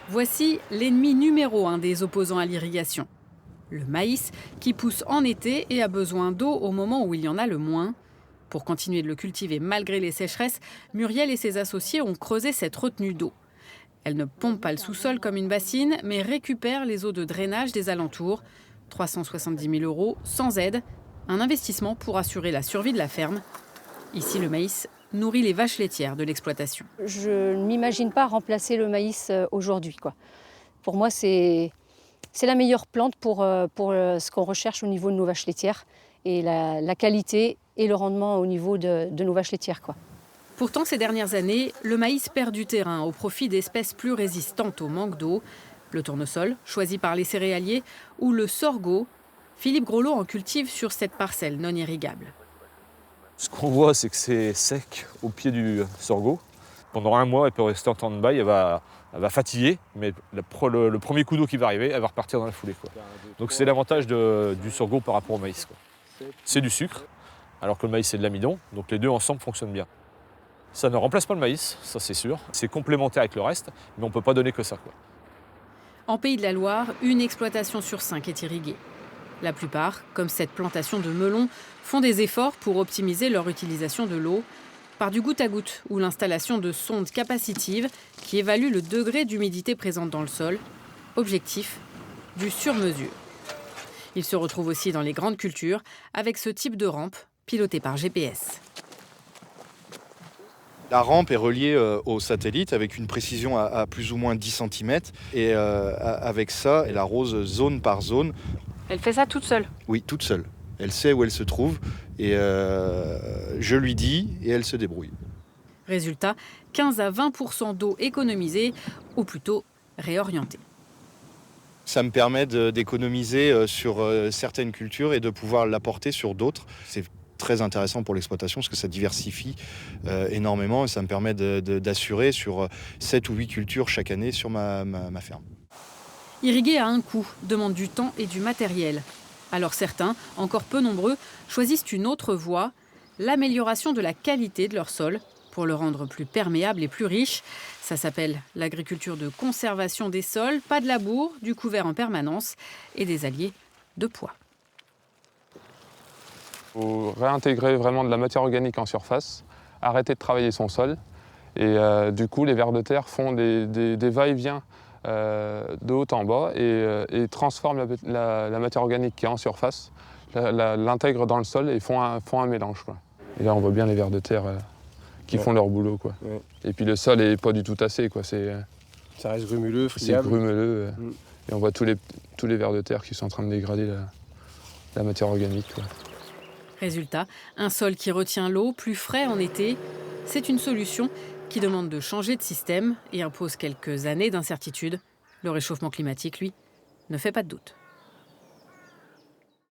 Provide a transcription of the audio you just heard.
Voici l'ennemi numéro 1 des opposants à l'irrigation. Le maïs, qui pousse en été et a besoin d'eau au moment où il y en a le moins. Pour continuer de le cultiver malgré les sécheresses, Muriel et ses associés ont creusé cette retenue d'eau. Elle ne pompe pas le sous-sol comme une bassine, mais récupère les eaux de drainage des alentours. 370 000 € sans aide, un investissement pour assurer la survie de la ferme. Ici, le maïs nourrit les vaches laitières de l'exploitation. Je ne m'imagine pas remplacer le maïs aujourd'hui, quoi. Pour moi, c'est la meilleure plante pour ce qu'on recherche au niveau de nos vaches laitières et la qualité et le rendement au niveau de nos vaches laitières, quoi. Pourtant, ces dernières années, le maïs perd du terrain au profit d'espèces plus résistantes au manque d'eau. Le tournesol, choisi par les céréaliers, ou le sorgho. Philippe Groslo en cultive sur cette parcelle non irrigable. Ce qu'on voit, c'est que c'est sec au pied du sorgho. Pendant un mois, elle peut rester en stand-by, elle va fatiguer, mais le premier coup d'eau qui va arriver, elle va repartir dans la foulée, quoi. Donc c'est l'avantage du sorgho par rapport au maïs, quoi. C'est du sucre, alors que le maïs c'est de l'amidon, donc les deux ensemble fonctionnent bien. Ça ne remplace pas le maïs, ça c'est sûr. C'est complémentaire avec le reste, mais on ne peut pas donner que ça, quoi. En Pays de la Loire, une exploitation sur 5 est irriguée. La plupart, comme cette plantation de melons, font des efforts pour optimiser leur utilisation de l'eau par du goutte à goutte ou l'installation de sondes capacitives qui évaluent le degré d'humidité présente dans le sol. Objectif, du sur-mesure. Ils se retrouvent aussi dans les grandes cultures avec ce type de rampe pilotée par GPS. La rampe est reliée au satellite avec une précision à plus ou moins 10 cm. Et avec ça, elle arrose zone par zone. Elle fait ça toute seule? Oui, toute seule. Elle sait où elle se trouve et je lui dis et elle se débrouille. Résultat, 15 à 20% d'eau économisée, ou plutôt réorientée. Ça me permet d'économiser sur certaines cultures et de pouvoir l'apporter sur d'autres. C'est très intéressant pour l'exploitation parce que ça diversifie énormément et ça me permet d'assurer sur 7 ou 8 cultures chaque année sur ma ferme. Irriguer a un coût, demande du temps et du matériel. Alors certains, encore peu nombreux, choisissent une autre voie, l'amélioration de la qualité de leur sol pour le rendre plus perméable et plus riche. Ça s'appelle l'agriculture de conservation des sols, pas de labour, du couvert en permanence et des alliés de poids. Il faut réintégrer vraiment de la matière organique en surface, arrêter de travailler son sol. Et du coup, les vers de terre font des va-et-vient de haut en bas et transforment la matière organique qui est en surface, l'intègrent dans le sol et font un mélange, quoi. Et là, on voit bien les vers de terre qui font leur boulot, quoi. Ouais. Et puis le sol n'est pas du tout tassé, quoi. Ça reste grumuleux, C'est friable. grumelleux. Et on voit tous les vers de terre qui sont en train de dégrader la matière organique, quoi. Résultat, un sol qui retient l'eau, plus frais en été, c'est une solution qui demande de changer de système et impose quelques années d'incertitude. Le réchauffement climatique, lui, ne fait pas de doute.